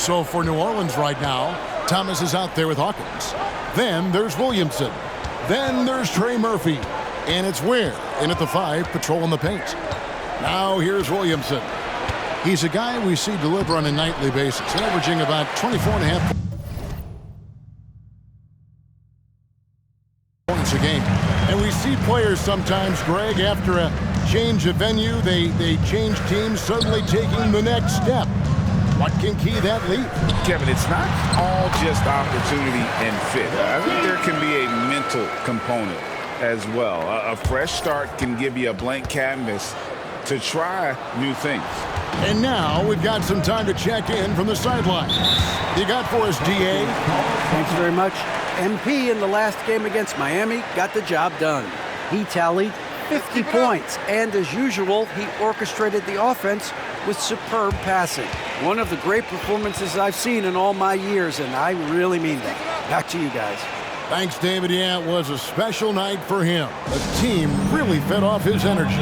So for New Orleans right now, Thomas is out there with Hawkins. Then there's Williamson. Then there's Trey Murphy. And it's Ware in at the 5, patrolling the paint. Now here's Williamson. He's a guy we see deliver on a nightly basis, averaging about 24.5 points a game. And we see players sometimes, Greg, after a change of venue, they change teams, suddenly taking the next step. What can key that leap? Kevin, it's not all just opportunity and fit. I think there can be a mental component as well. A fresh start can give you a blank canvas to try new things. And now we've got some time to check in from the sidelines. You got for us, DA? Thanks very much. MP in the last game against Miami got the job done. He tallied 50 points, and as usual, he orchestrated the offense with superb passing. One of the great performances I've seen in all my years, and I really mean that. Back to you guys. Thanks, David. Yeah, it was a special night for him. The team really fed off his energy.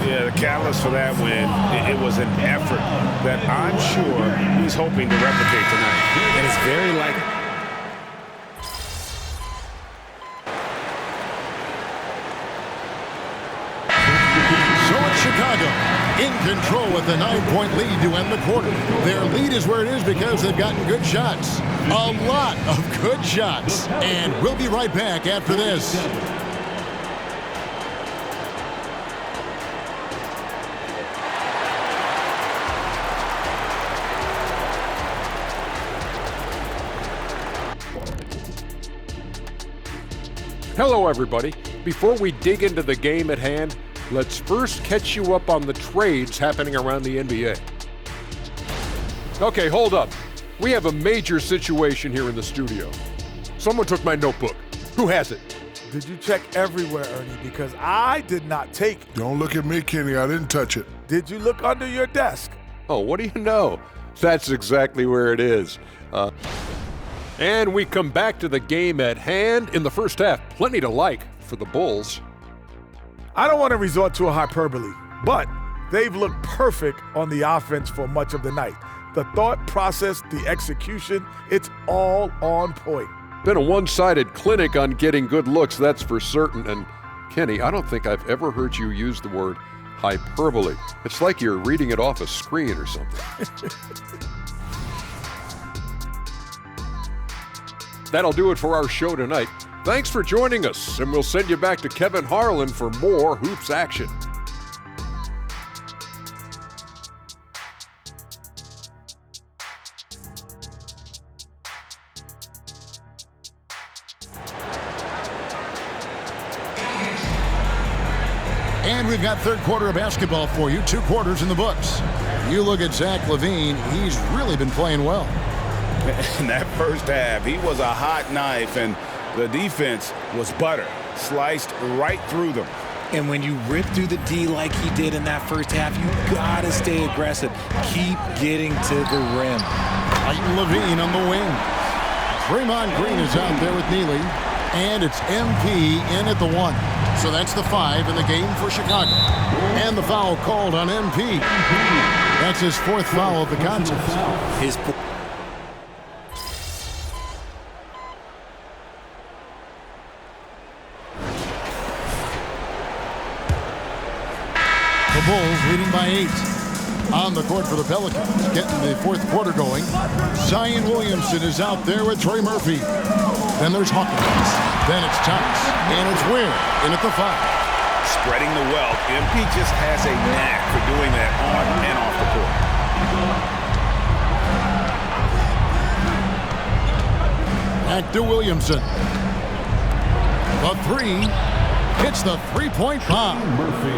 Yeah, the catalyst for that win, it was an effort that I'm sure he's hoping to replicate tonight. And it's very likely. So it's Chicago in control with a 9-point lead to end the quarter. Their lead is where it is because they've gotten good shots. A lot of good shots. And we'll be right back after this. Hello, everybody. Before we dig into the game at hand, let's first catch you up on the trades happening around the NBA. Okay, hold up. We have a major situation here in the studio. Someone took my notebook. Who has it? Did you check everywhere, Ernie? Because I did not take it. Don't look at me, Kenny. I didn't touch it. Did you look under your desk? Oh, what do you know? That's exactly where it is. And we come back to the game at hand. In the first half, plenty to like for the Bulls. I don't want to resort to a hyperbole, but they've looked perfect on the offense for much of the night. The thought process, the execution, it's all on point. Been a one-sided clinic on getting good looks, that's for certain. And Kenny, I don't think I've ever heard you use the word hyperbole. It's like you're reading it off a screen or something. That'll do it for our show tonight. Thanks for joining us, and we'll send you back to Kevin Harlan for more Hoops action. And we've got third quarter of basketball for you, 2 quarters in the books. You look at Zach LaVine, he's really been playing well. In that first half, he was a hot knife, and the defense was butter, sliced right through them. And when you rip through the D like he did in that first half, you gotta stay aggressive. Keep getting to the rim. Titan LaVine on the wing. Draymond Green is out there with Neely. And it's MP in at the 1. So that's the 5 in the game for Chicago. And the foul called on MP. That's his 4th foul of the contest. The Bulls leading by 8. On the court for the Pelicans, getting the 4th quarter going. Zion Williamson is out there with Trey Murphy. Then there's Hawkins. Then it's Thomas. And it's Ware in at the 5. Spreading the wealth. MP just has a knack for doing that on and off the court. Back to Williamson. The 3. Hits the 3-point bomb.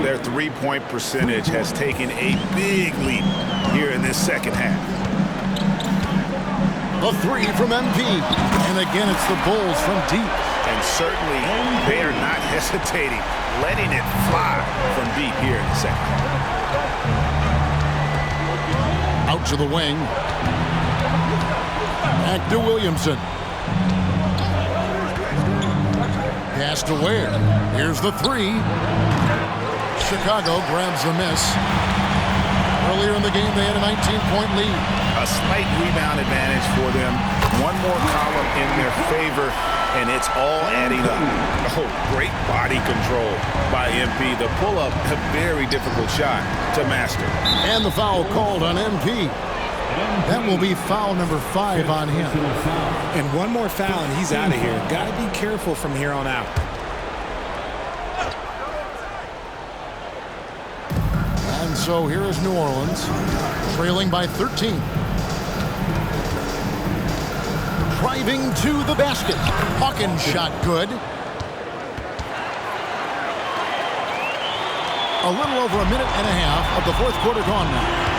Their 3-point percentage has taken a big leap here in this second half. The 3 from MP. And again, it's the Bulls from deep. And certainly, they are not hesitating, letting it fly from deep here in the second half. Out to the wing. Back to Williamson. Pass to Ware. Here's the 3. Chicago grabs the miss. Earlier in the game, they had a 19-point lead. A slight rebound advantage for them. One more column in their favor, and it's all adding up. Oh, great body control by MP. The pull-up, a very difficult shot to master. And the foul called on MP. That will be foul number 5 on him. And one more foul, and he's out of here. Got to be careful from here on out. And so here is New Orleans, trailing by 13. Driving to the basket. Hawkins shot good. A little over a minute and a half of the fourth quarter gone now.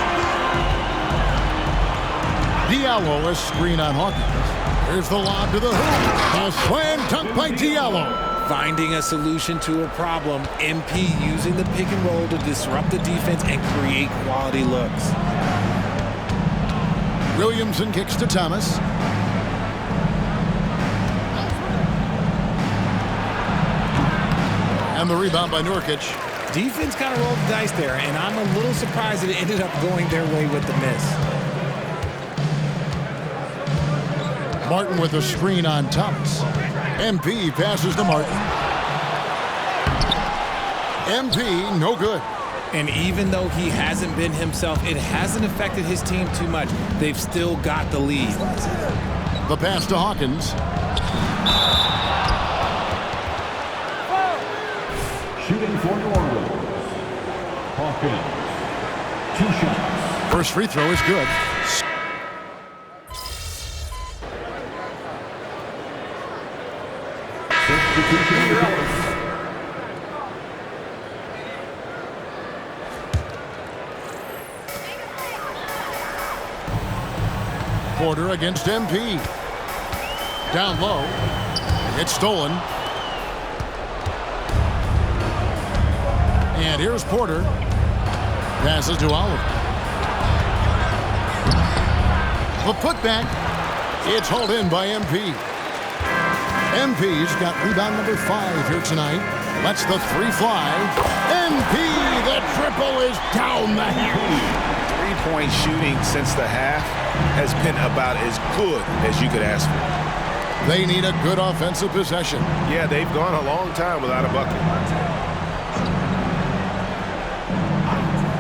Diallo, a screen on Hawkins. Here's the lob to the hoop. A slam dunk by Diallo. Finding a solution to a problem. MP using the pick and roll to disrupt the defense and create quality looks. Williamson kicks to Thomas. And the rebound by Nurkic. Defense kind of rolled the dice there, and I'm a little surprised that it ended up going their way with the miss. Martin with a screen on Thomas. MP passes to Martin. MP, no good. And even though he hasn't been himself, it hasn't affected his team too much. They've still got the lead. The pass to Hawkins. Shooting for New Orleans. Hawkins. 2 shots. First free throw is good. Porter against MP. Down low. It's stolen. And here's Porter. Passes to Oliver. The putback. It's hauled in by MP. MP's got rebound number 5 here tonight. Lets the 3 fly. MP, the triple is down the hatch. Three-point shooting since the half has been about as good as you could ask for. They need a good offensive possession. Yeah, they've gone a long time without a bucket.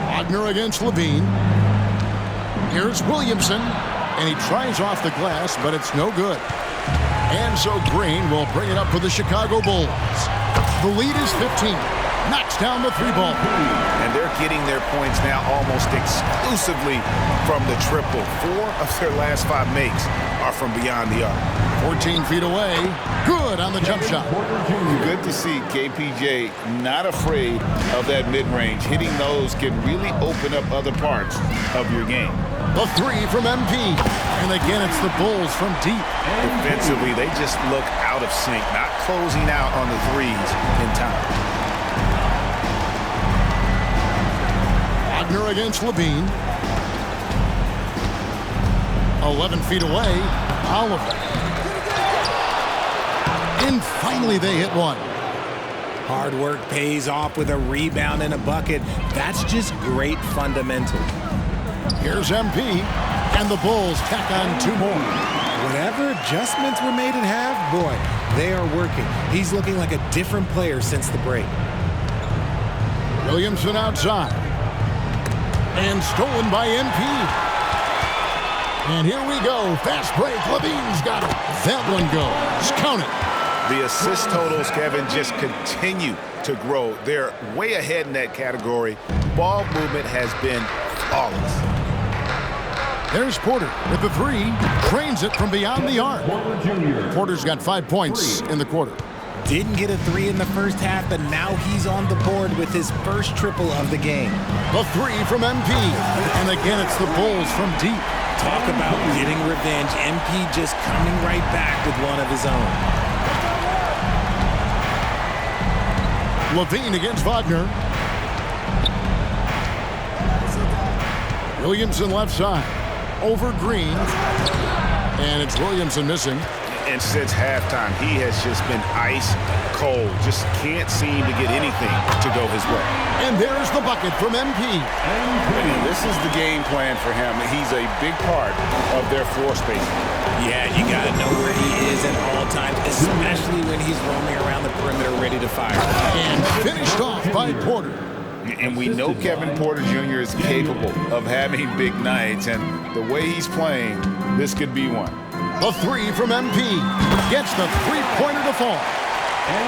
Wagner against Levine. Here's Williamson, and he tries off the glass, but it's no good. And so Green will bring it up for the Chicago Bulls. The lead is 15. Knocks down the 3-ball. And they're getting their points now almost exclusively from the triple. 4 of their last 5 makes are from beyond the arc. 14 feet away. Good on the jump shot. Good to see KPJ not afraid of that mid-range. Hitting those can really open up other parts of your game. The 3 from MP. And again, it's the Bulls from deep. Defensively, they just look out of sync, not closing out on the threes in time. Wagner against Levine. 11 feet away. Oliver. And finally they hit one. Hard work pays off with a rebound and a bucket. That's just great fundamentals. Here's MP, and the Bulls tack on 2 more. Whatever adjustments were made at half, boy, they are working. He's looking like a different player since the break. Williamson outside. And stolen by MP. And here we go. Fast break. Levine's got it. That one goes. Count it. The assist totals, Kevin, just continue to grow. They're way ahead in that category. Ball movement has been flawless. There's Porter with the 3. Trains it from beyond the arc. Porter's got 5 points in the quarter. Didn't get a 3 in the first half, but now he's on the board with his first triple of the game. The 3 from MP. And again, it's the Bulls from deep. Talk about getting revenge. MP just coming right back with one of his own. Levine against Wagner. Williamson left side. Over Green. And it's Williamson missing. And since halftime, he has just been ice cold. Just can't seem to get anything to go his way. And there's the bucket from MP. And this is the game plan for him. He's a big part of their floor spacing. Yeah, you got to know where he is at all times, especially when he's roaming around the perimeter ready to fire. And finished off by Porter. And we know Kevin Porter Jr. is capable of having big nights, and the way he's playing, this could be one. The three from MP gets the three-pointer to fall.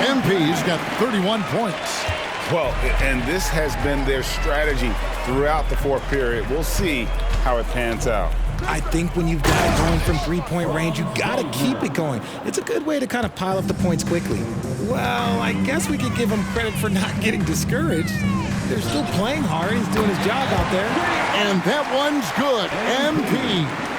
MP's got 31 points. Well, and this has been their strategy throughout the fourth period. We'll see how it pans out. I think when you've got it going from three-point range, you got to keep it going. It's a good way to kind of pile up the points quickly. Well, I guess we could give him credit for not getting discouraged. They're still playing hard. He's doing his job out there. And that one's good. MP.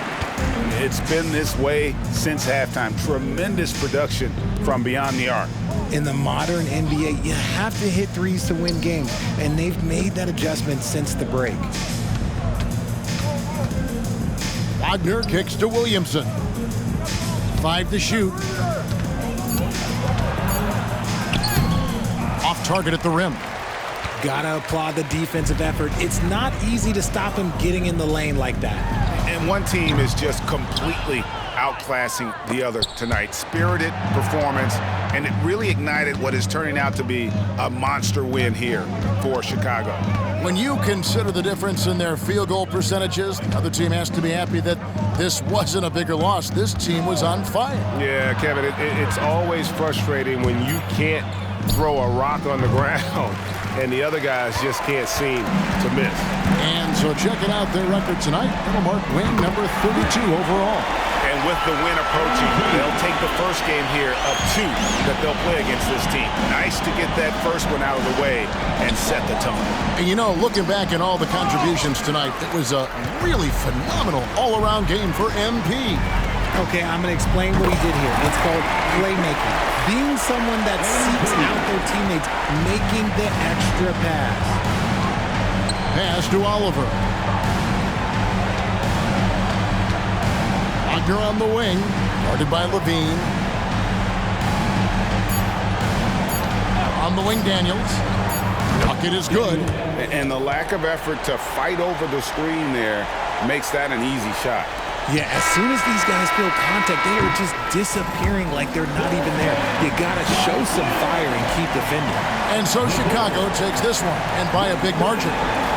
It's been this way since halftime. Tremendous production from beyond the arc. In the modern NBA, you have to hit threes to win games, and they've made that adjustment since the break. Wagner kicks to Williamson. 5 to shoot. Off target at the rim. Gotta applaud the defensive effort. It's not easy to stop him getting in the lane like that. And one team is just completely outclassing the other tonight. Spirited performance, and it really ignited what is turning out to be a monster win here for Chicago. When you consider the difference in their field goal percentages, the other team has to be happy that this wasn't a bigger loss. This team was on fire. Yeah, Kevin, it's always frustrating when you can't throw a rock on the ground and the other guys just can't seem to miss. And so checking out their record tonight, it'll mark win number 32 overall. And with the win approaching, they'll take the first game here of 2 that they'll play against this team. Nice to get that first one out of the way and set the tone. And you know, looking back at all the contributions tonight, it was a really phenomenal all-around game for MP. Okay, I'm going to explain what he did here. It's called playmaking. Being someone that seeks out their teammates, making the extra pass. Pass to Oliver. Wagner on the wing, guarded by Levine. On the wing, Daniels. Bucket is good. And the lack of effort to fight over the screen there makes that an easy shot. Yeah, as soon as these guys feel contact, they are just disappearing like they're not even there. You got to show some fire and keep defending. And so Chicago takes this one, and by a big margin.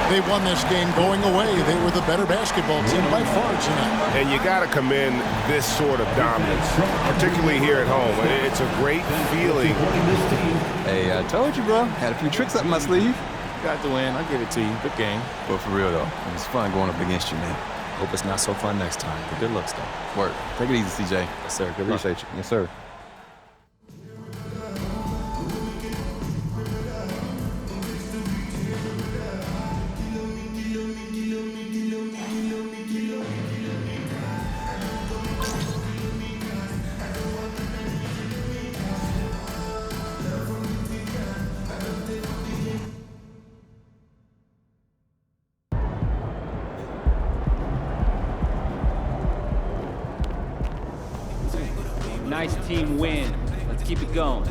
They won this game going away. They were the better basketball team by far tonight. And you got to commend this sort of dominance, particularly here at home. It's a great feeling. Hey, I told you, bro. Had a few tricks up my sleeve. Got the win. I'll give it to you. Good game. But for real, though, it was fun going up against you, man. Hope it's not so fun next time. But good looks, though. Work. Take it easy, CJ. Yes, sir. Good luck. Appreciate you. Yes, sir. Nice team win. Let's keep it going.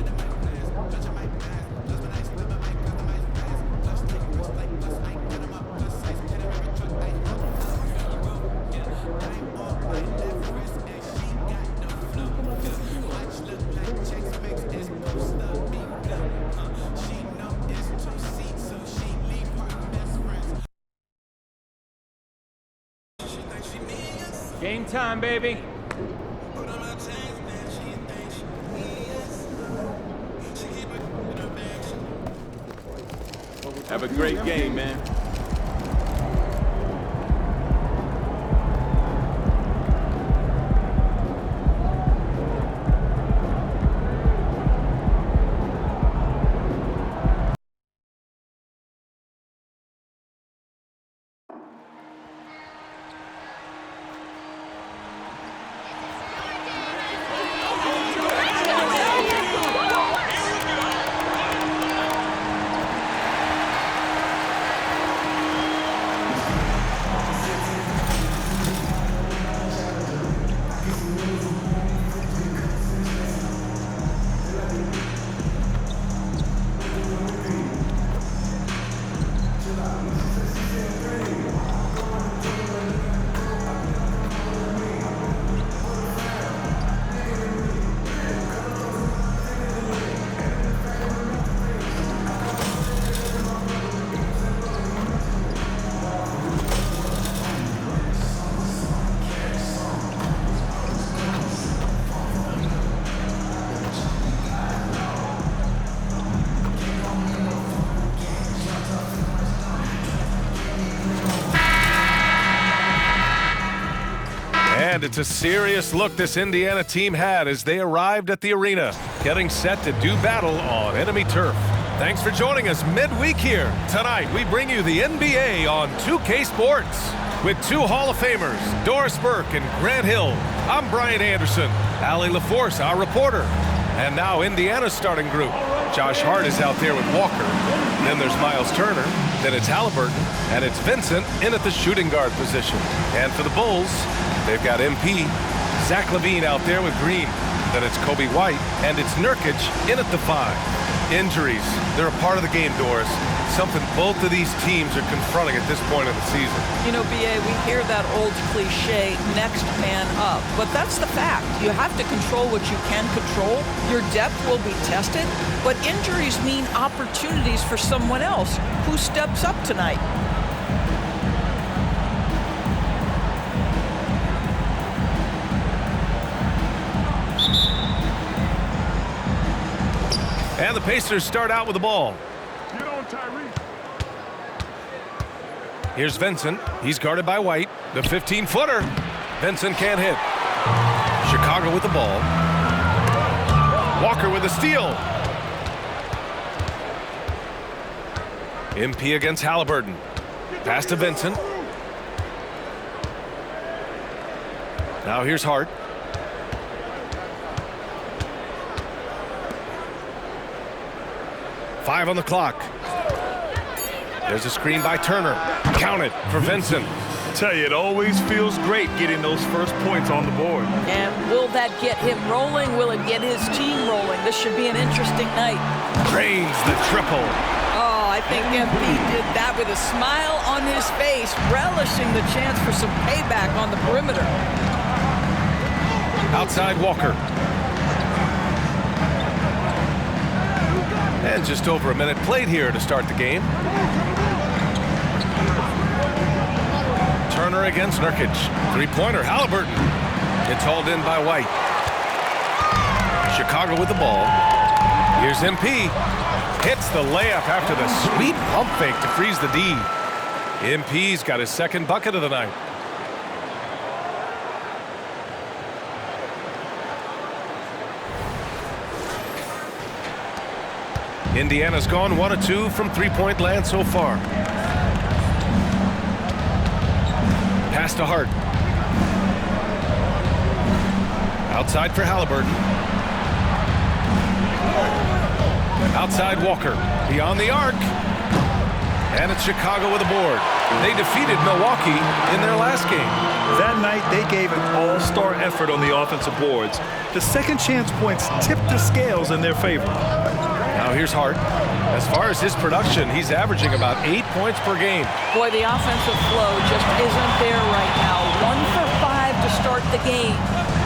Game time, baby. Have a great game, man. And it's a serious look this Indiana team had as they arrived at the arena, getting set to do battle on enemy turf. Thanks for joining us midweek here. Tonight, we bring you the NBA on 2K Sports with two Hall of Famers, Doris Burke and Grant Hill. I'm Brian Anderson, Allie LaForce, our reporter. And now Indiana's starting group. Josh Hart is out there with Walker. Then there's Miles Turner. Then it's Halliburton. And it's Vincent in at the shooting guard position. And for the Bulls, they've got MP, Zach LaVine out there with Green. Then it's Kobe White. And it's Nurkic in at the 5. Injuries, they're a part of the game, Doris. Something both of these teams are confronting at this point in the season. You know, B.A., we hear that old cliche, next man up. But that's the fact. You have to control what you can control. Your depth will be tested. But injuries mean opportunities for someone else. Who steps up tonight? And the Pacers start out with the ball. Get on, Tyrese. Here's Vincent. He's guarded by White. The 15-footer. Vincent can't hit. Chicago with the ball. Walker with a steal. MP against Halliburton. Pass to Vincent. Now here's Hart. Five on the clock. There's a screen by Turner. Counted for Vincent. Tell you, it always feels great getting those first points on the board. And will that get him rolling? Will it get his team rolling? This should be an interesting night. Drains the triple. Oh, I think MP did that with a smile on his face, relishing the chance for some payback on the perimeter. Outside Walker. And just over a minute played here to start the game. Turner against Nurkic. Three-pointer, Halliburton. It's hauled in by White. Chicago with the ball. Here's MP. Hits the layup after the sweet pump fake to freeze the D. MP's got his second bucket of the night. Indiana's gone 1 of 2 from three-point land so far. Pass to Hart. Outside for Halliburton. Outside Walker. Beyond the arc. And it's Chicago with a board. They defeated Milwaukee in their last game. That night, they gave an all-star effort on the offensive boards. The second chance points tipped the scales in their favor. Now here's Hart. As far as his production, he's averaging about 8 points per game. Boy, the offensive flow just isn't there right now. 1 for 5 to start the game.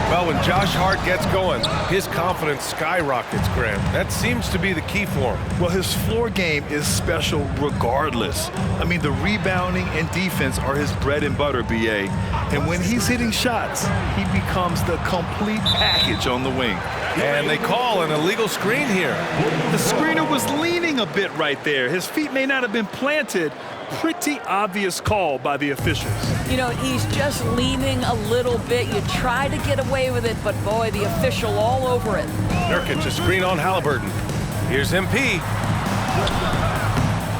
Well, when Josh Hart gets going, his confidence skyrockets, Grant. That seems to be the key for him. Well, his floor game is special regardless. I mean, the rebounding and defense are his bread and butter, B.A. And when he's hitting shots, he becomes the complete package on the wing. And they call an illegal screen here. The screener was leaning a bit right there. His feet may not have been planted. Pretty obvious call by the officials. You know, he's just leaning a little bit. You try to get away with it, but boy, the official all over it. Nurkic, a screen on Halliburton. Here's MP.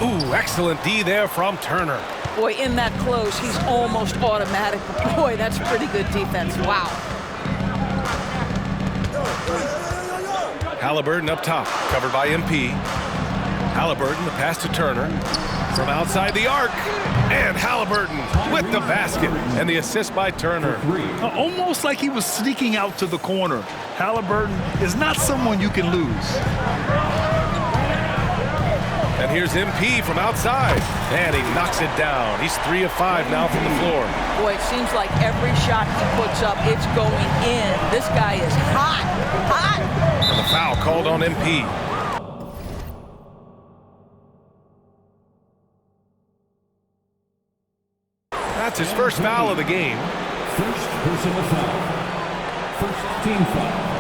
Ooh, excellent D there from Turner. Boy, in that close, he's almost automatic. But boy, that's pretty good defense. Wow. Halliburton up top, covered by MP. Halliburton, the pass to Turner. From outside the arc, and Halliburton with the basket, and the assist by Turner. Almost like he was sneaking out to the corner. Halliburton is not someone you can lose. And here's MP from outside, and he knocks it down. He's 3 of 5 now from the floor. Boy, it seems like every shot he puts up, it's going in. This guy is hot, hot. And the foul called on MP. That's his first foul of the game. First personal foul. First team foul.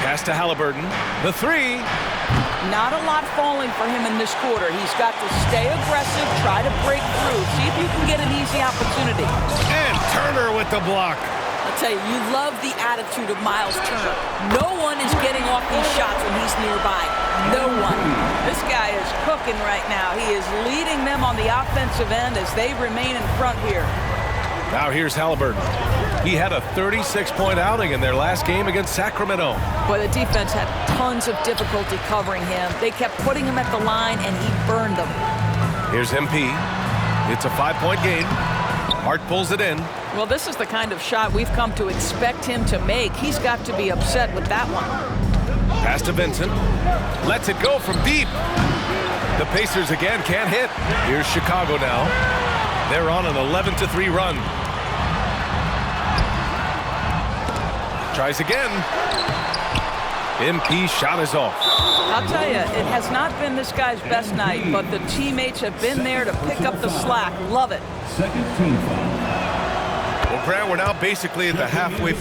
Pass to Halliburton. The three. Not a lot falling for him in this quarter. He's got to stay aggressive, try to break through, see if you can get an easy opportunity. And Turner with the block. I'll tell you, you love the attitude of Miles Turner. No one is getting off these shots when he's nearby. No one. This guy is cooking right now. He is leading them on the offensive end as they remain in front here. Now here's Halliburton. He had a 36-point outing in their last game against Sacramento. Boy, the defense had tons of difficulty covering him. They kept putting him at the line, and he burned them. Here's MP. It's a 5-point game. Hart pulls it in. Well, this is the kind of shot we've come to expect him to make. He's got to be upset with that one. Pass to Vincent. Lets it go from deep. The Pacers again can't hit. Here's Chicago now. They're on an 11-3 run. Tries again. MP shot is off. I'll tell you, it has not been this guy's best night, but the teammates have been there to pick up the slack. Love it. Second team foul. Well, Grant, we're now basically at the halfway.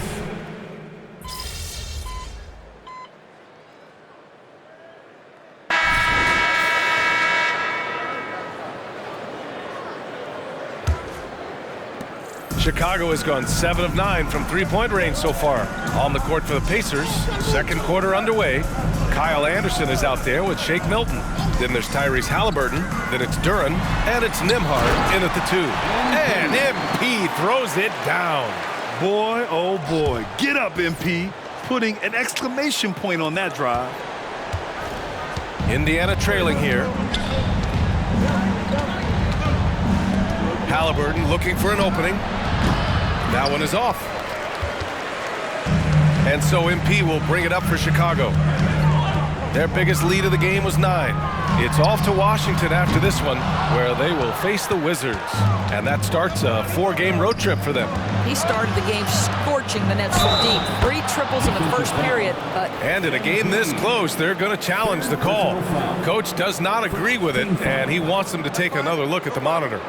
Chicago has gone 7 of 9 from three-point range so far. On the court for the Pacers, second quarter underway. Kyle Anderson is out there with Shake Milton. Then there's Tyrese Halliburton. Then it's Duren. And it's Nembhard in at the 2. And MP throws it down. Boy, oh boy. Get up, MP. Putting an exclamation point on that drive. Indiana trailing here. Halliburton looking for an opening. That one is off. And so MP will bring it up for Chicago. Their biggest lead of the game was 9. It's off to Washington after this one, where they will face the Wizards. And that starts a 4-game road trip for them. He started the game scorching the Nets from deep. 3 triples in the first period. And in a game this close, they're going to challenge the call. Coach does not agree with it, and he wants them to take another look at the monitor.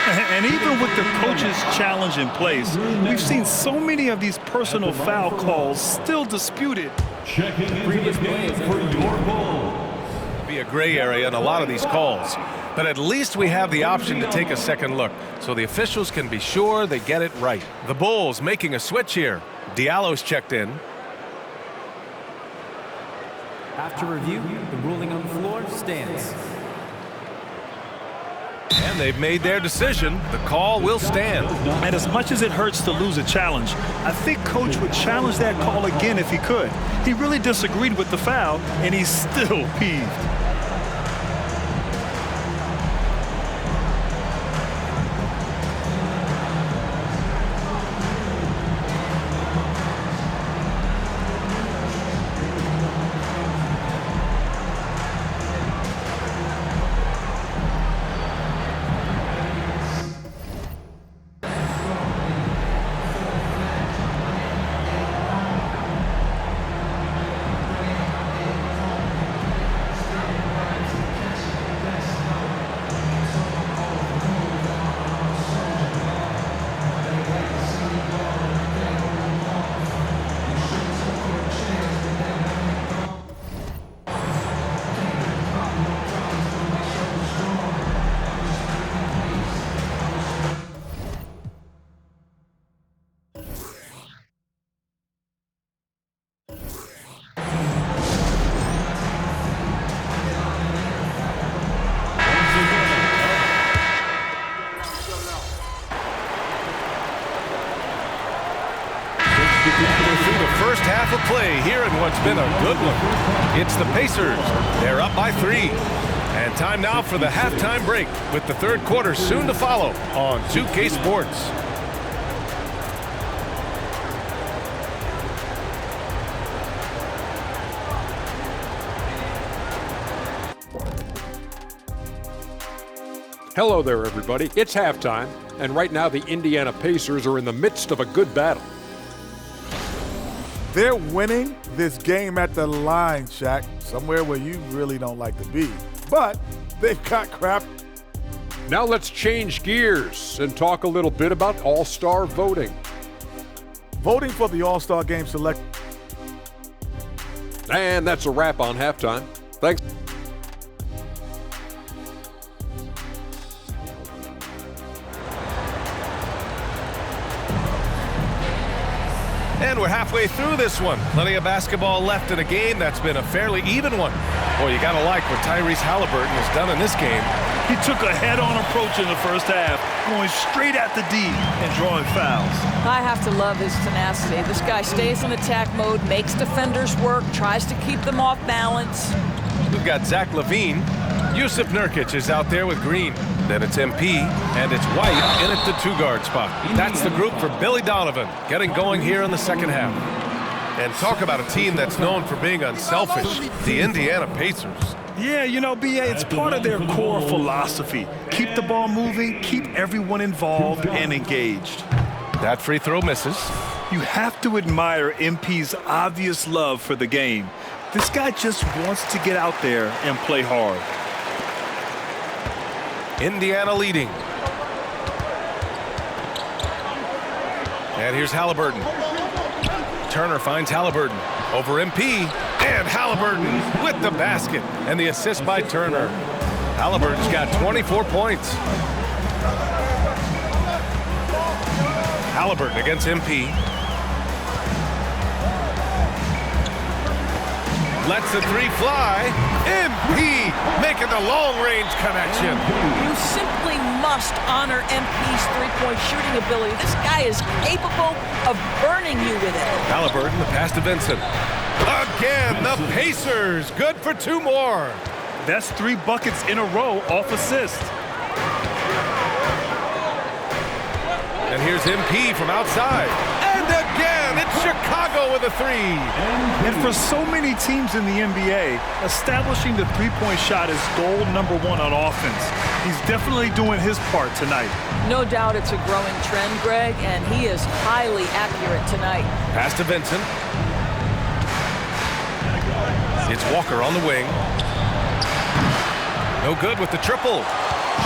And even with the coach's challenge in place, we've seen so many of these personal foul calls still disputed. Checking into the game for your Bulls. Be a gray area in a lot of these calls, but at least we have the option to take a second look, so the officials can be sure they get it right. The Bulls making a switch here. Diallo's checked in. After review, the ruling on the floor stands. And they've made their decision. The call will stand. And as much as it hurts to lose a challenge, I think Coach would challenge that call again if he could. He really disagreed with the foul, and he's still peeved. Through the first half of play here in what's been a good one. It's the Pacers. They're up by 3. And time now for the halftime break, with the third quarter soon to follow on 2K Sports. Hello there, everybody. It's halftime, and right now the Indiana Pacers are in the midst of a good battle. They're winning this game at the line, Shaq, somewhere where you really don't like to be. But they've got crap. Now let's change gears and talk a little bit about all-star voting. Voting for the All-Star Game select. And that's a wrap on halftime. Thanks. And we're halfway through this one. Plenty of basketball left in a game that's been a fairly even one. Boy, you gotta like what Tyrese Halliburton has done in this game. He took a head-on approach in the first half, going straight at the D and drawing fouls. I have to love his tenacity. This guy stays in attack mode, makes defenders work, tries to keep them off balance. We've got Zach LaVine. Yusuf Nurkic is out there with Green. Then it's MP, and it's White in at the two-guard spot. That's the group for Billy Donovan, getting going here in the second half. And talk about a team that's known for being unselfish, the Indiana Pacers. Yeah, you know, BA, it's part of their core philosophy. Keep the ball moving, keep everyone involved and engaged. That free throw misses. You have to admire MP's obvious love for the game. This guy just wants to get out there and play hard. Indiana leading. And here's Halliburton. Turner finds Halliburton over MP. And Halliburton with the basket. And the assist by Turner. Halliburton's got 24 points. Halliburton against MP. Lets the three fly. MP making the long-range connection. You simply must honor MP's three-point shooting ability. This guy is capable of burning you with it. Halliburton, the pass to Vincent. Again, the Pacers. Good for two more. That's 3 buckets in a row off assist. And here's MP from outside. And again, it's Chicago with a three. And for so many teams in the NBA, establishing the three-point shot is goal number 1 on offense. He's definitely doing his part tonight. No doubt it's a growing trend, Greg, and he is highly accurate tonight. Pass to Vincent. It's Walker on the wing. No good with the triple.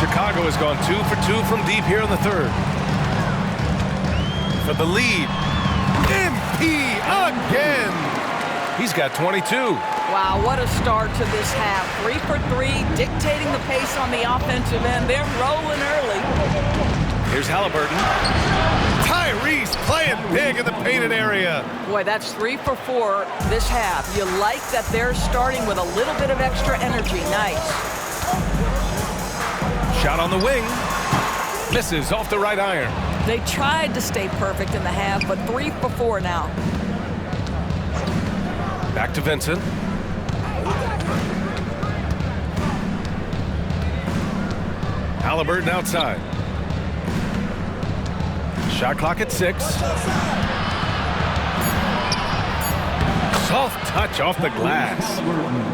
Chicago has gone 2 for 2 from deep here in the third. For the lead. MP again. He's got 22. Wow, what a start to this half. 3 for 3, dictating the pace on the offensive end. They're rolling early. Here's Halliburton. Tyrese playing big in the painted area. Boy, that's 3 for 4 this half. You like that they're starting with a little bit of extra energy. Nice. Shot on the wing. Misses off the right iron. They tried to stay perfect in the half, but 3 for 4 now. Back to Vincent. Halliburton outside. Shot clock at 6. Soft touch off the glass.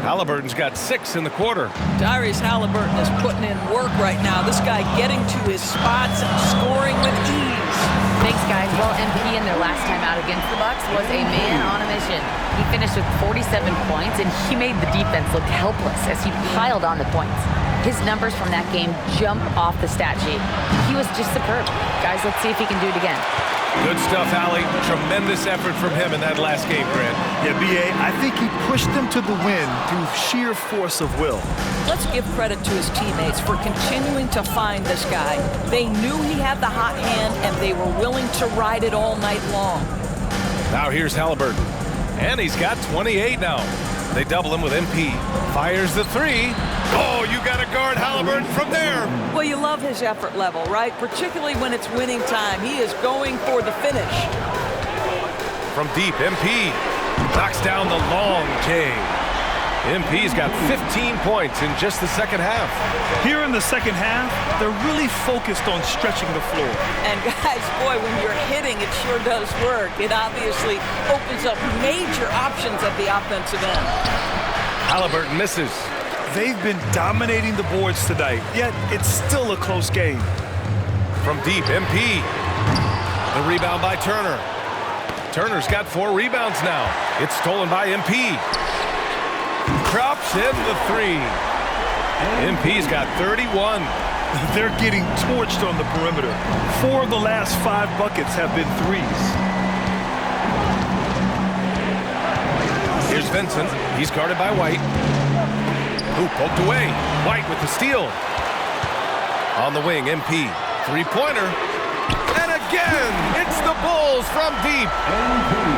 Halliburton's got 6 in the quarter. Tyrese Halliburton is putting in work right now. This guy getting to his spots and scoring with ease. Thanks, guys. Well, MP in their last time out against the Bucks was a man on a mission. He finished with 47 points, and he made the defense look helpless as he piled on the points. His numbers from that game jump off the stat sheet. He was just superb. Guys, let's see if he can do it again. Good stuff, Allie. Tremendous effort from him in that last game, Grant. Yeah, B.A., I think he pushed them to the win through sheer force of will. Let's give credit to his teammates for continuing to find this guy. They knew he had the hot hand, and they were willing to ride it all night long. Now here's Halliburton. And he's got 28 now. They double him with MP. Fires the three. Oh, you got to guard Halliburton from there. Well, you love his effort level, right? Particularly when it's winning time. He is going for the finish. From deep, MP knocks down the long J. MP's got 15 points in just the second half. Here in the second half, they're really focused on stretching the floor. And guys, boy, when you're hitting, it sure does work. It obviously opens up major options at the offensive end. Halliburton misses. They've been dominating the boards tonight, yet it's still a close game. From deep, MP. The rebound by Turner. Turner's got 4 rebounds now. It's stolen by MP. Drops in the three. MP's got 31. They're getting torched on the perimeter. 4 of the last 5 buckets have been threes. Here's Vincent. He's guarded by White. Ooh, poked away. White with the steal. On the wing, MP. Three-pointer. And again, it's the Bulls from deep.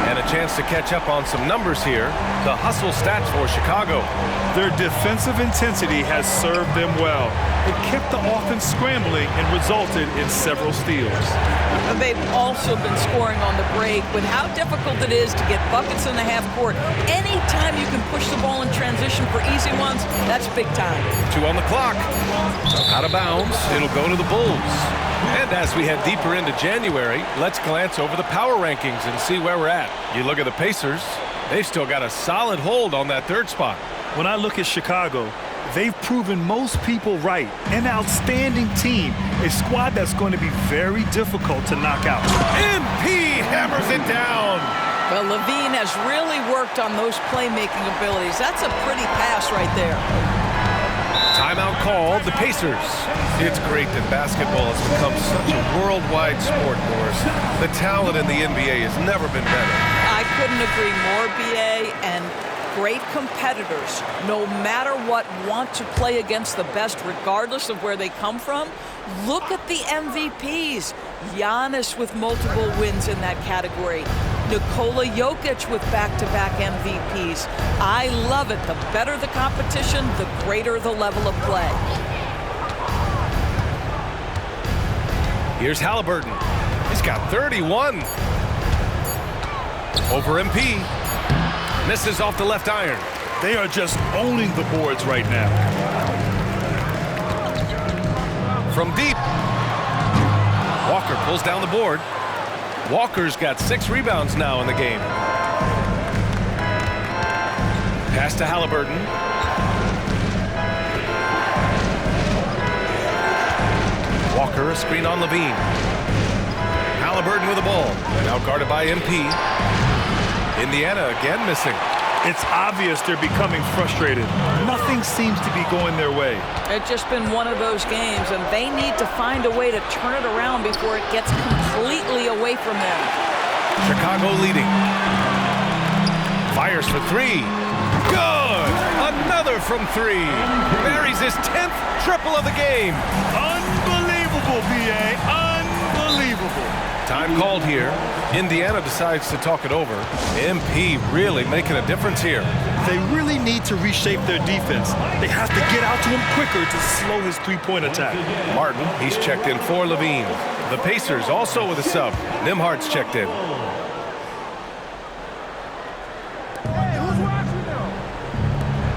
And a chance to catch up on some numbers here. The hustle stats for Chicago. Their defensive intensity has served them well. It kept the offense scrambling and resulted in several steals. They've also been scoring on the break. With how difficult it is to get buckets in the half court, anytime you can push the ball in transition for easy ones, that's big time. 2 on the clock. Out of bounds. It'll go to the Bulls. And as we head deeper into January, let's glance over the power rankings and see where we're at. You look at the Pacers, they've still got a solid hold on that 3rd spot. When I look at Chicago, they've proven most people right. An outstanding team, a squad that's going to be very difficult to knock out. MP hammers it down. Well, Levine has really worked on those playmaking abilities. That's a pretty pass right there. Timeout called, the Pacers. It's great that basketball has become such a worldwide sport, Morris. The talent in the NBA has never been better. I couldn't agree more, BA, and great competitors, no matter what, want to play against the best regardless of where they come from. Look at the MVPs. Giannis with multiple wins in that category. Nikola Jokic with back-to-back MVPs. I love it. The better the competition, the greater the level of play. Here's Halliburton. He's got 31. Over MP. Misses off the left iron. They are just owning the boards right now. From deep. Walker pulls down the board. Walker's got 6 rebounds now in the game. Pass to Halliburton. Walker, a screen on Levine. Halliburton with the ball. Now guarded by MP. Indiana again missing. It's obvious they're becoming frustrated. Nothing seems to be going their way. It's just been one of those games, and they need to find a way to turn it around before it gets completely away from them. Chicago leading. Fires for 3. Good! Another from 3. Buries his 10th triple of the game. Unbelievable, B.A. Unbelievable. Time called here. Indiana decides to talk it over. MP really making a difference here. They really need to reshape their defense. They have to get out to him quicker to slow his three-point attack. Martin, he's checked in for Levine. The Pacers also with a sub. Nimhardt's checked in.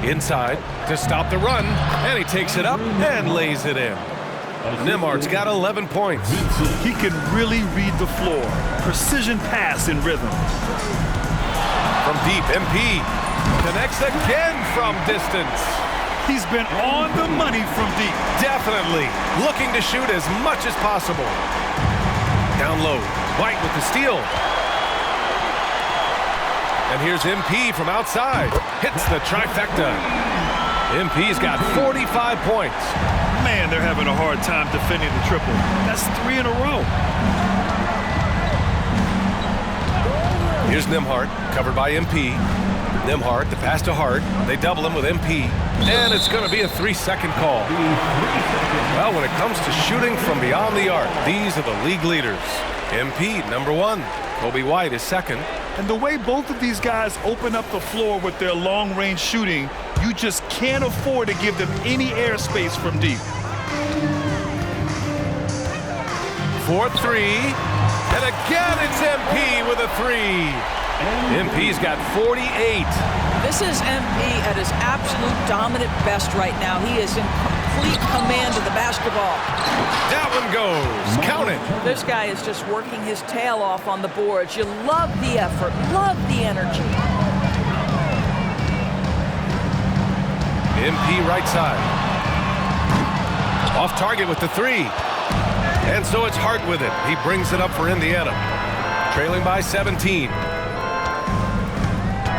Inside to stop the run, and he takes it up and lays it in. Nimhardt's got 11 points. He can really read the floor. Precision pass in rhythm. From deep, MP connects again from distance. He's been on the money from deep. Definitely looking to shoot as much as possible. Down low, White with the steal. And here's MP from outside. Hits the trifecta. MP's got 45 points. Man, they're having a hard time defending the triple. That's 3 in a row. Here's Nimhardt, covered by MP. Nimhardt, the pass to Hart. They double him with MP. And it's going to be a 3-second call. Well, when it comes to shooting from beyond the arc, these are the league leaders. MP, number 1. Kobe White is second. And the way both of these guys open up the floor with their long-range shooting, you just can't afford to give them any airspace from deep. 4-3. And again, it's MP with a 3. MP's got 48. This is MP at his absolute dominant best right now. He is in complete command of the basketball. That one goes. Count it. This guy is just working his tail off on the boards. You love the effort, love the energy. MP right side. Off target with the 3. And so it's Hart with it. He brings it up for Indiana. Trailing by 17.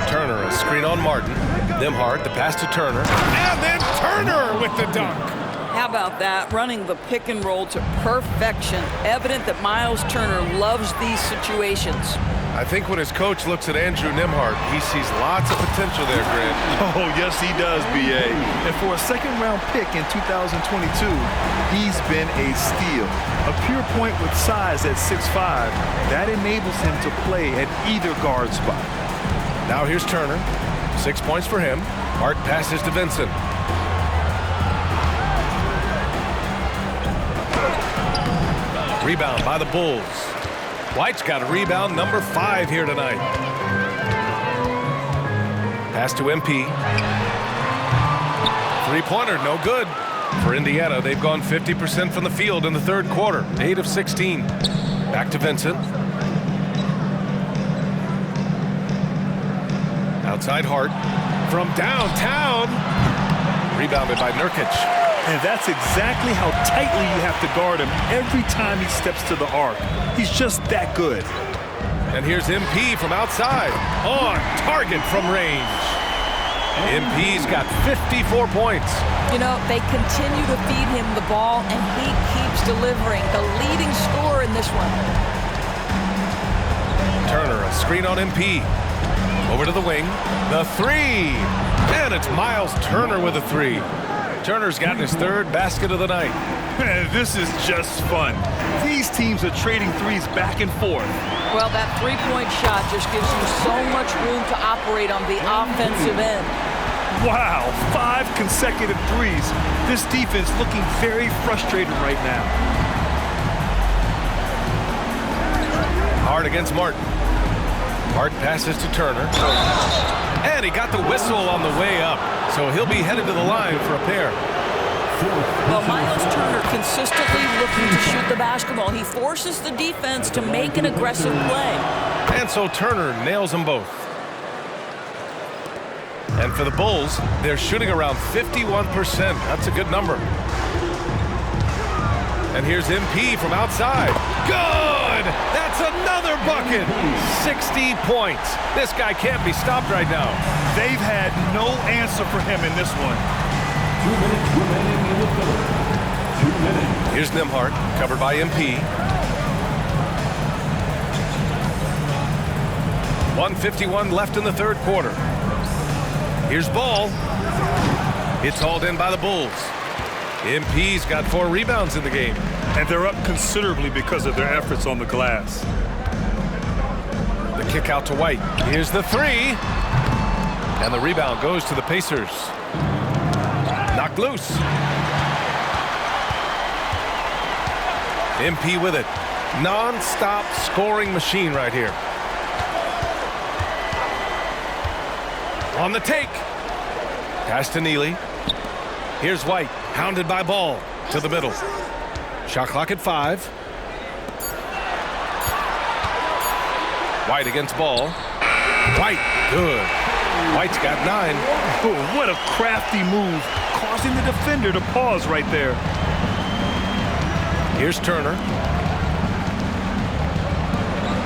Turner, a screen on Martin. Nimhardt, the pass to Turner. And then Turner with the dunk. How about that? Running the pick and roll to perfection. Evident that Miles Turner loves these situations. I think when his coach looks at Andrew Nembhard, he sees lots of potential there, Grant. Oh, yes, he does, B.A. And for a second-round pick in 2022, he's been a steal. A pure point with size at 6'5", that enables him to play at either guard spot. Now here's Turner. 6 points for him. Hart passes to Vincent. Rebound by the Bulls. White's got a rebound, number 5 here tonight. Pass to MP. Three-pointer, no good. For Indiana, they've gone 50% from the field in the third quarter, 8 of 16. Back to Vincent. Outside Hart. From downtown. Rebounded by Nurkic. And that's exactly how tightly you have to guard him every time he steps to the arc. He's just that good. And here's MP from outside. On target from range. MP's got 54 points. You know, they continue to feed him the ball, and he keeps delivering. The leading scorer in this one. Turner, a screen on MP. Over to the wing. The three. And it's Miles Turner with a three. Turner's gotten his third basket of the night. This is just fun. These teams are trading threes back and forth. Well, that three-point shot just gives you so much room to operate on the offensive end. Wow, 5 consecutive threes. This defense looking very frustrated right now. Hart against Martin. Hart passes to Turner. And he got the whistle on the way up. So he'll be headed to the line for a pair. Well, Miles Turner consistently looking to shoot the basketball. He forces the defense to make an aggressive play. And so Turner nails them both. And for the Bulls, they're shooting around 51%. That's a good number. And here's MP from outside. Good! That's another bucket! 60 points. This guy can't be stopped right now. They've had no answer for him in this one. 2 minutes remaining in the third. 2 minutes. Here's Nembhard, covered by MP. 1:51 left in the third quarter. Here's Ball. It's hauled in by the Bulls. MP's got 4 rebounds in the game. And they're up considerably because of their efforts on the glass. The kick out to White. Here's the three. And the rebound goes to the Pacers. Knocked loose. MP with it. Non-stop scoring machine right here. On the take. Pass to Neely. Here's White. Hounded by Ball. To the middle. Shot clock at 5. White against Ball. White. Good. White's got 9. Oh, what a crafty move. Causing the defender to pause right there. Here's Turner.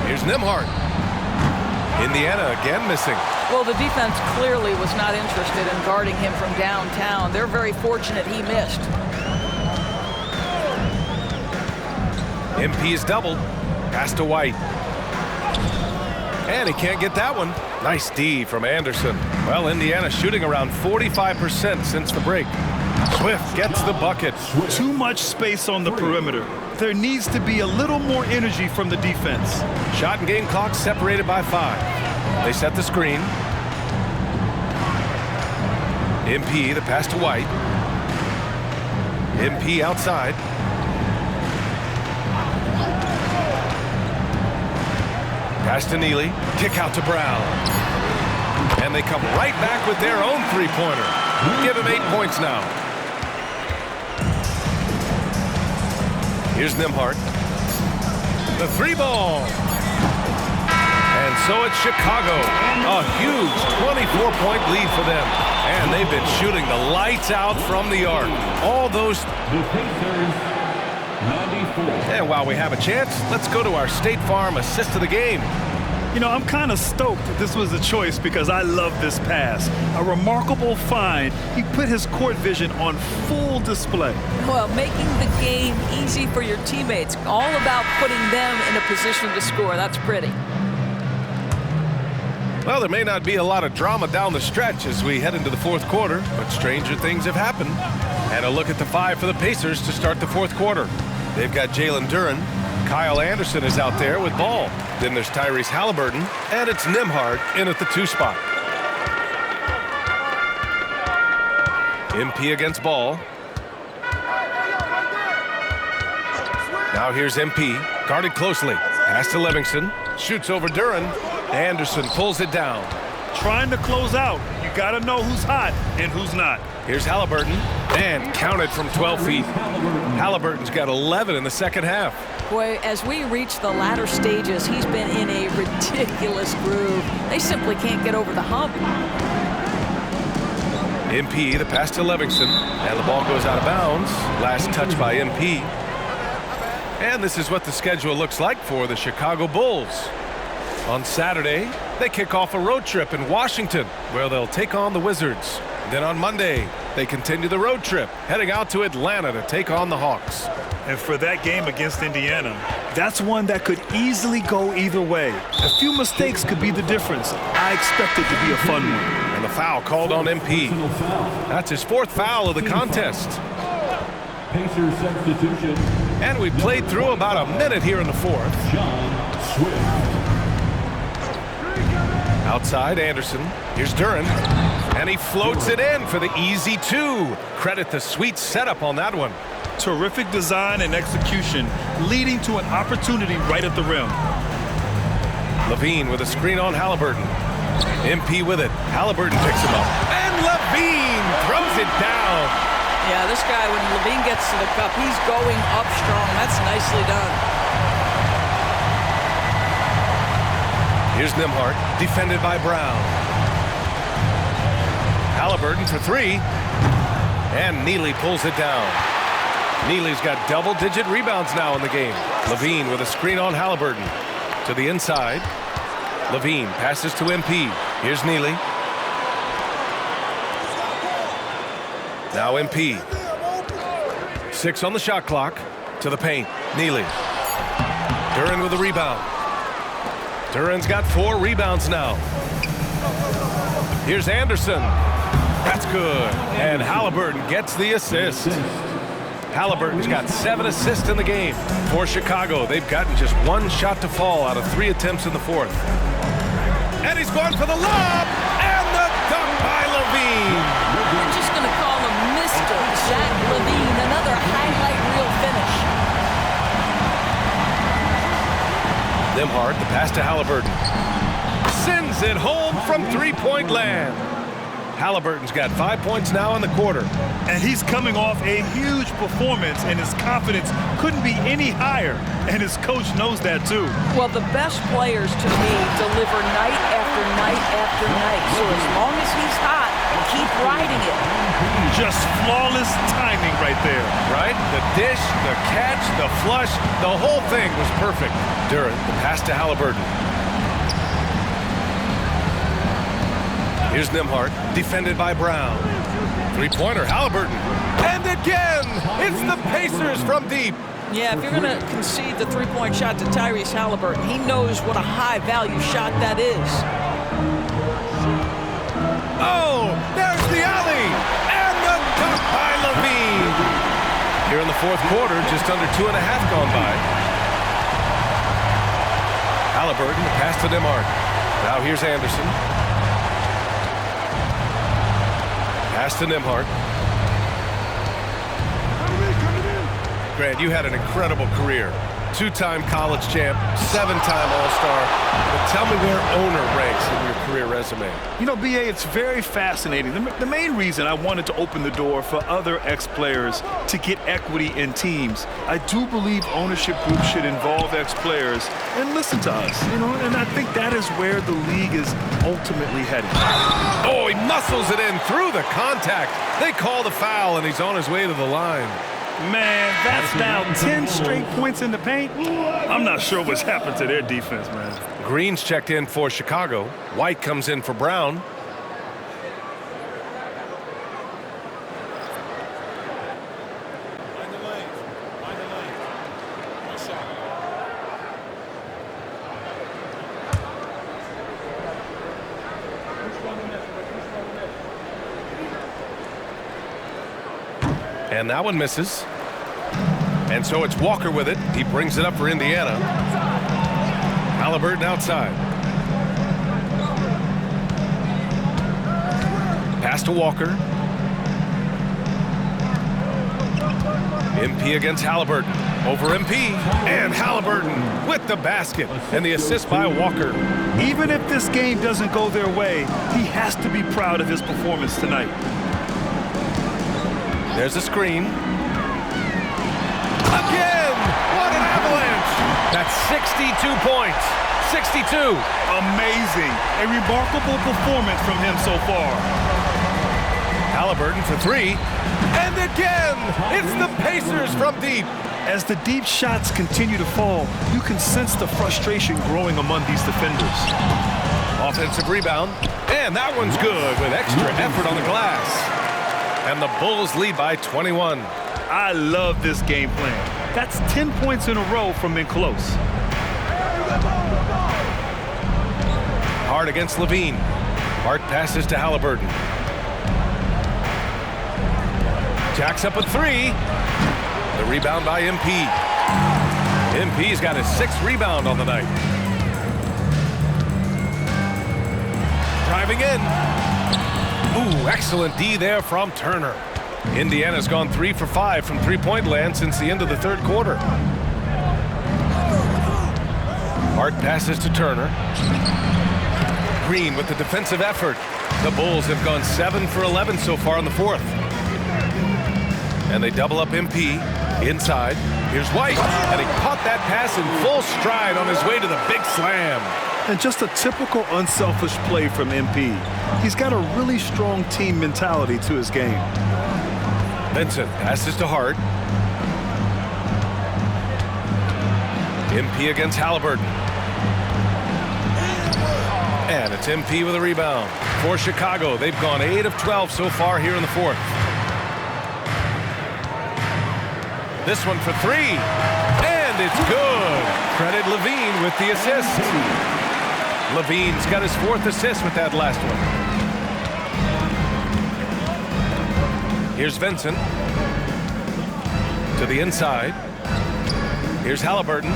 Here's Nembhard. Indiana again missing. Well, the defense clearly was not interested in guarding him from downtown. They're very fortunate he missed. MP is doubled. Pass to White. And he can't get that one. Nice D from Anderson. Well, Indiana shooting around 45% since the break. Swift gets the bucket. Too much space on the perimeter. There needs to be a little more energy from the defense. Shot and game clock separated by 5. They set the screen. MP, the pass to White. MP outside. Pass to Neely. Kick out to Brown. And they come right back with their own three-pointer. Give him 8 points now. Here's Nembhard. The 3-ball. And so it's Chicago. A huge 24-point lead for them. And they've been shooting the lights out from the arc. All those... The Pacers, 94. And while we have a chance, let's go to our State Farm assist of the game. You know, I'm kind of stoked that this was a choice because I love this pass. A remarkable find. He put his court vision on full display. Well, making the game easy for your teammates. All about putting them in a position to score. That's pretty. Well, there may not be a lot of drama down the stretch as we head into the fourth quarter, but stranger things have happened. And a look at the five for the Pacers to start the fourth quarter. They've got Jalen Duren. Kyle Anderson is out there with ball. Then there's Tyrese Halliburton, and it's Nembhard in at the 2 spot. MP against ball. Now here's MP, guarded closely. Pass to Livingston, shoots over Duren. Anderson pulls it down. Trying to close out. You got to know who's hot and who's not. Here's Halliburton, and counted from 12 feet. Halliburton's got 11 in the second half. Boy, as we reach the latter stages, he's been in a ridiculous groove. They simply can't get over the hump. MP, the pass to Livingston, and the ball goes out of bounds. Last touch by MP. And this is what the schedule looks like for the Chicago Bulls. On Saturday, they kick off a road trip in Washington, where they'll take on the Wizards. Then on Monday, they continue the road trip, heading out to Atlanta to take on the Hawks. And for that game against Indiana, that's one that could easily go either way. A few mistakes could be the difference. I expect it to be a fun one. And the foul called on MP. That's his 4th foul of the contest. Pacers substitution. And we played through about a minute here in the 4th. John Swift. Outside Anderson. Here's Duren. And he floats it in for the easy 2. Credit the sweet setup on that one. Terrific design and execution, leading to an opportunity right at the rim. Levine with a screen on Halliburton. MP with it. Halliburton picks him up. And Levine throws it down. Yeah, this guy, when Levine gets to the cup, he's going up strong. That's nicely done. Here's Nembhard, defended by Brown. Halliburton for 3. And Neely pulls it down. Neely's got double-digit rebounds now in the game. Levine with a screen on Halliburton. To the inside. Levine passes to MP. Here's Neely. Now MP. 6 on the shot clock. To the paint. Neely. Duren with a rebound. Duren's got 4 rebounds now. Here's Anderson. That's good. And Halliburton gets the assist. Halliburton's got 7 assists in the game. For Chicago, they've gotten just 1 shot to fall out of 3 attempts in the 4th. And he's going for the lob. And the dunk by Levine. We're just going to call him Mr. Zach Levine. Another highlight reel finish. Nembhard, the pass to Halliburton. Sends it home from 3-point land. Halliburton's got 5 points now in the quarter. And he's coming off a huge performance, and his confidence couldn't be any higher. And his coach knows that, too. Well, the best players, to me, deliver night after night after night. So as long as he's hot, keep riding it. Just flawless timing right there. Right? The dish, the catch, the flush, the whole thing was perfect. Duren, the pass to Halliburton. Here's Nembhard, defended by Brown. 3-pointer, Halliburton. And again, it's the Pacers from deep. Yeah, if you're going to concede the 3-point shot to Tyrese Halliburton, he knows what a high-value shot that is. Oh, there's the alley. And the dunk by Levine. Here in the 4th quarter, just under 2.5 gone by. Halliburton, the pass to Nembhard. Now here's Anderson. Pass to Nembhard. Grant, you had an incredible career. 2-time college champ, 7-time All-Star. But tell me where owner ranks in your career resume. You know, B.A., it's very fascinating. The main reason I wanted to open the door for other ex-players to get equity in teams, I do believe ownership groups should involve ex-players and listen to us, you know, and I think that is where the league is ultimately heading. Oh, he muscles it in through the contact. They call the foul, and he's on his way to the line. Man, that's now 10 straight points in the paint. I'm not sure what's happened to their defense, man. Green's checked in for Chicago. White comes in for Brown. And that one misses. And so it's Walker with it. He brings it up for Indiana. Haliburton outside. Pass to Walker. MP against Haliburton. Over MP. And Haliburton with the basket. And the assist by Walker. Even if this game doesn't go their way, he has to be proud of his performance tonight. There's a screen. Again! What an avalanche! That's 62 points. 62. Amazing. A remarkable performance from him so far. Haliburton for three. And again! It's the Pacers from deep. As the deep shots continue to fall, you can sense the frustration growing among these defenders. Offensive rebound. And that one's good with extra effort on the glass. And the Bulls lead by 21. I love this game plan. That's 10 points in a row from in close. Hart against Levine. Hart passes to Haliburton. Jacks up a three. The rebound by MP. MP's got his 6th rebound on the night. Driving in. Ooh, excellent D there from Turner. Indiana's gone 3 for 5 from three-point land since the end of the third quarter. Hart passes to Turner. Green with the defensive effort. The Bulls have gone 7 for 11 so far in the fourth. And they double up MP inside. Here's White, and he caught that pass in full stride on his way to the big slam. And just a typical unselfish play from MP. He's got a really strong team mentality to his game. Vincent passes to Hart. MP against Haliburton. And it's MP with a rebound. For Chicago, they've gone 8 of 12 so far here in the fourth. This one for three. And it's good. Credit Levine with the assist. Levine's got his 4th assist with that last one. Here's Vincent. To the inside. Here's Haliburton.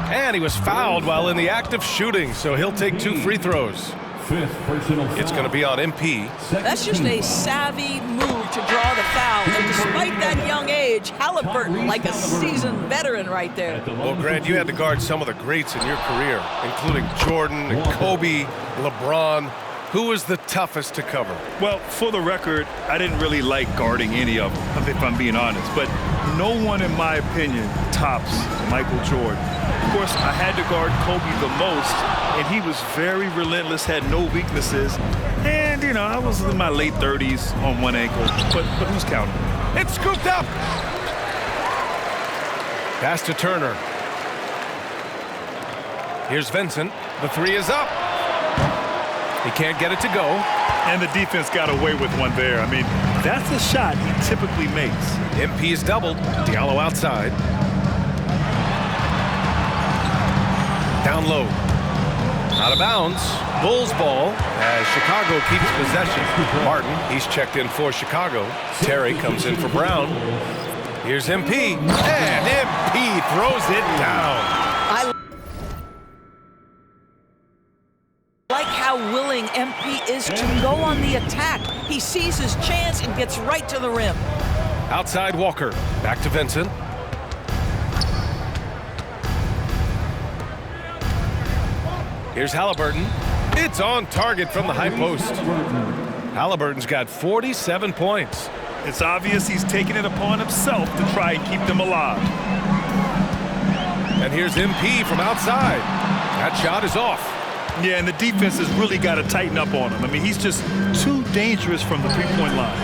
And he was fouled while in the act of shooting, so he'll take 2 free throws. It's going to be on MP. That's just a savvy move to draw the foul. And despite that young age, Haliburton like a seasoned veteran right there. Well, Grant, you had to guard some of the greats in your career, including Jordan and Kobe, LeBron. Who was the toughest to cover? Well, for the record, I didn't really like guarding any of them, if I'm being honest. But no one, in my opinion, tops Michael Jordan. Of course, I had to guard Kobe the most, and he was very relentless, had no weaknesses. And, you know, I was in my late 30s on one ankle, but who's counting? It's scooped up. Pass to Turner. Here's Vincent. The three is up. He can't get it to go. And the defense got away with one there. I mean, that's a shot he typically makes. MP is doubled. Diallo outside. Down low. Out of bounds. Bulls ball as Chicago keeps possession. Martin, he's checked in for Chicago. Terry comes in for Brown. Here's MP. And MP throws it down. I like how willing MP is to go on the attack. He sees his chance and gets right to the rim. Outside Walker. Back to Vincent. Here's Haliburton. It's on target from the high post. Haliburton's got 47 points. It's obvious he's taking it upon himself to try and keep them alive. And here's MP from outside. That shot is off. Yeah, and the defense has really got to tighten up on him. I mean, he's just too dangerous from the three-point line.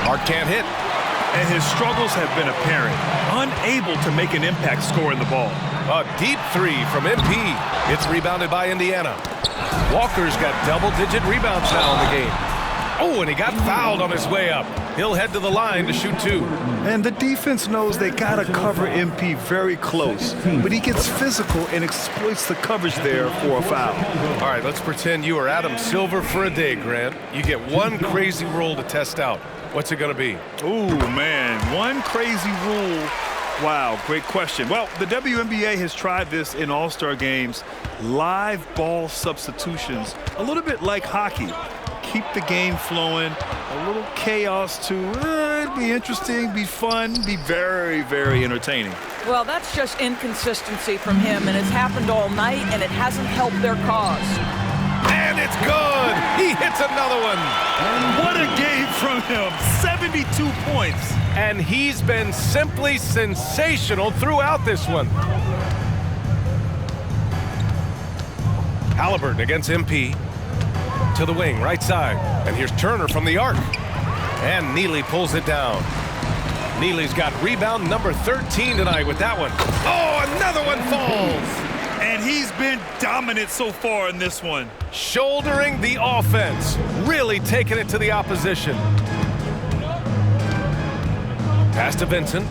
Hart can't hit. And his struggles have been apparent. Unable to make an impact scoring the ball. A deep three from MP. It's rebounded by Indiana. Walker's got double-digit rebounds now in the game. Oh, and he got fouled on his way up. He'll head to the line to shoot 2. And the defense knows they got to cover MP very close. But he gets physical and exploits the coverage there for a foul. All right, let's pretend you are Adam Silver for a day, Grant. You get one crazy rule to test out. What's it going to be? Ooh, man, one crazy rule. Wow, great question. Well, the WNBA has tried this in All-Star games. Live ball substitutions, a little bit like hockey. Keep the game flowing, a little chaos too. It'd be interesting, be fun, be very, very entertaining. Well, that's just inconsistency from him, and it's happened all night, and it hasn't helped their cause. And it's good! He hits another one! What a game from him! 72 points! And he's been simply sensational throughout this one. Halliburton against MP. To the wing, right side. And here's Turner from the arc. And Neely pulls it down. Neely's got rebound number 13 tonight with that one. Oh, another one falls! And he's been dominant so far in this one. Shouldering the offense. Really taking it to the opposition. Pass to Vincent.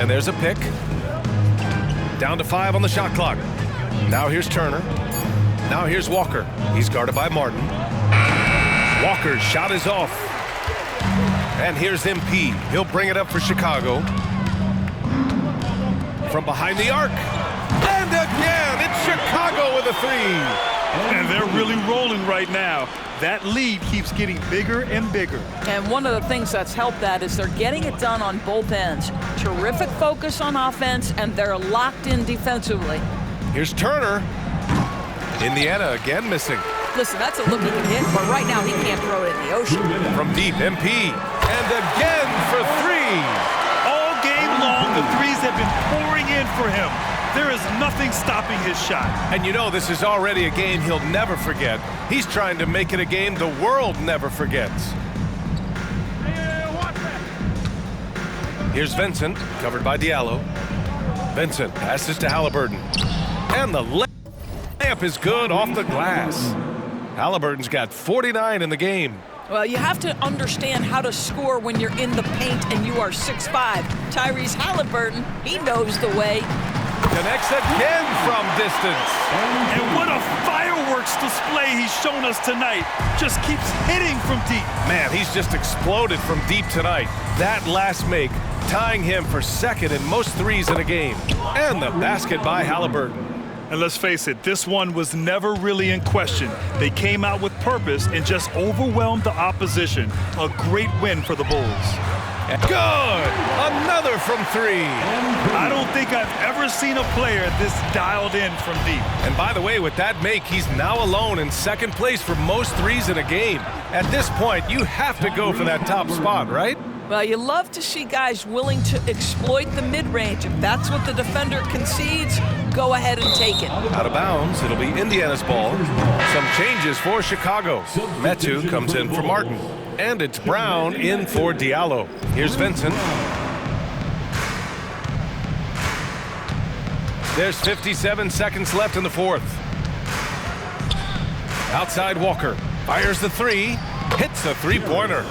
And there's a pick. Down to 5 on the shot clock. Now here's Turner. Now here's Walker. He's guarded by Martin. Walker's shot is off. And here's MP. He'll bring it up for Chicago. From behind the arc. And again, it's Chicago with a 3. And they're really rolling right now. That lead keeps getting bigger and bigger. And one of the things that's helped that is they're getting it done on both ends. Terrific focus on offense, and they're locked in defensively. Here's Turner. Indiana again missing. Listen, that's a look he can hit, but right now he can't throw it in the ocean. From deep, MP. And again for 3. All game long, the threes have been pouring in for him. There is nothing stopping his shot. And you know this is already a game he'll never forget. He's trying to make it a game the world never forgets. Here's Vincent, covered by Diallo. Vincent passes to Halliburton. And the layup is good off the glass. Halliburton's got 49 in the game. Well, you have to understand how to score when you're in the paint and you are 6'5". Tyrese Halliburton, he knows the way. Connects again from distance. And what a fireworks display he's shown us tonight. Just keeps hitting from deep. Man, he's just exploded from deep tonight. That last make, tying him for second in most threes in a game. And the basket by Halliburton. And let's face it, this one was never really in question. They came out with purpose and just overwhelmed the opposition. A great win for the Bulls. Good! Another from 3. I don't think I've ever seen a player this dialed in from deep. And by the way, with that make, he's now alone in second place for most threes in a game. At this point, you have to go for that top spot, right? Well, you love to see guys willing to exploit the mid-range. If that's what the defender concedes, go ahead and take it. Out of bounds, it'll be Indiana's ball. Some changes for Chicago. Metu comes in for Martin. And it's Brown in for Diallo. Here's Vincent. There's 57 seconds left in the fourth. Outside Walker. Fires the 3. Hits a 3-pointer.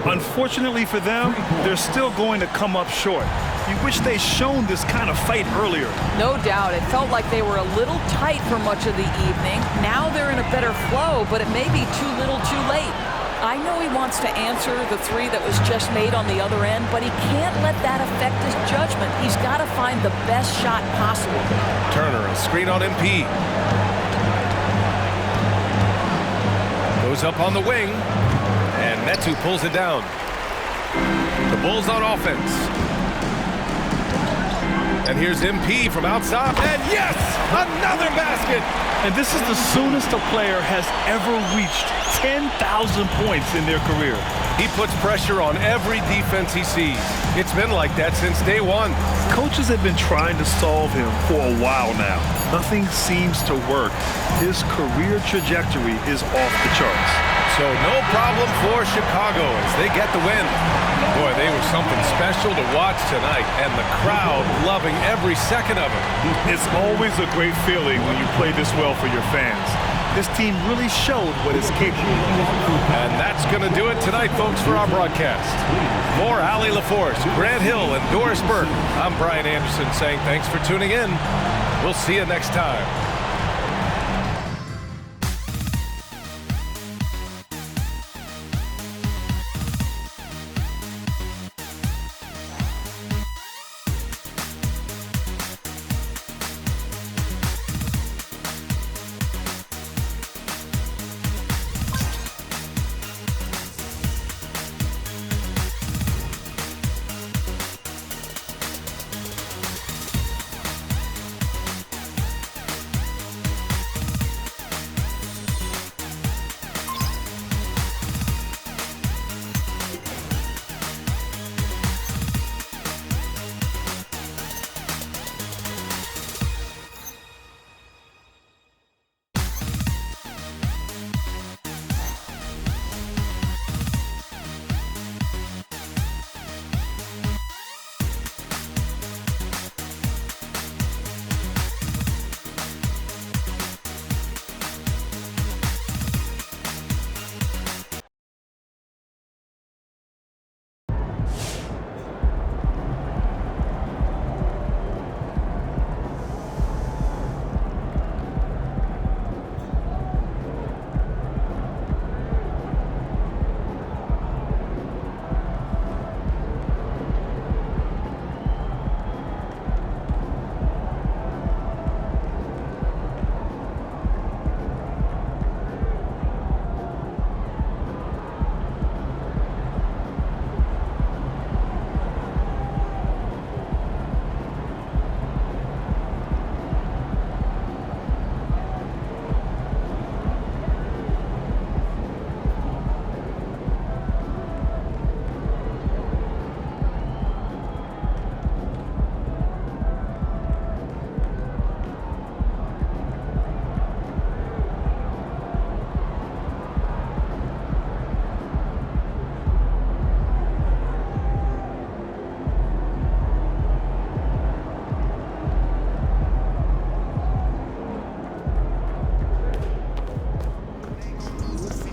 Unfortunately for them, they're still going to come up short. You wish they'd shown this kind of fight earlier. No doubt. It felt like they were a little tight for much of the evening. Now they're in a better flow, but it may be too little too late. I know he wants to answer the 3 that was just made on the other end, but he can't let that affect his judgment. He's got to find the best shot possible. Turner, a screen on MP. Goes up on the wing, and Metu pulls it down. The Bulls on offense. And here's MP from outside, and yes, another basket! And this is the soonest a player has ever reached 10,000 points in their career. He puts pressure on every defense he sees. It's been like that since day one. Coaches have been trying to solve him for a while now. Nothing seems to work. His career trajectory is off the charts. So no problem for Chicago as they get the win. Boy, they were something special to watch tonight, and the crowd loving every second of it. It's always a great feeling when you play this well for your fans. This team really showed what it's capable of. And that's going to do it tonight, folks, for our broadcast. For Allie LaForce, Grant Hill, and Doris Burke, I'm Brian Anderson saying thanks for tuning in. We'll see you next time.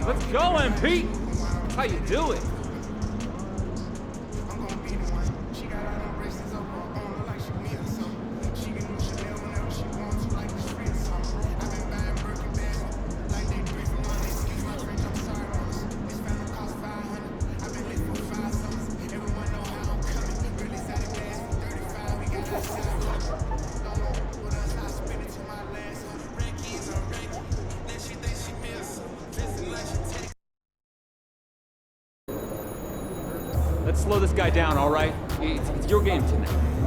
Let's go, MP. How you doing? Let's slow this guy down, all right? It's your game tonight.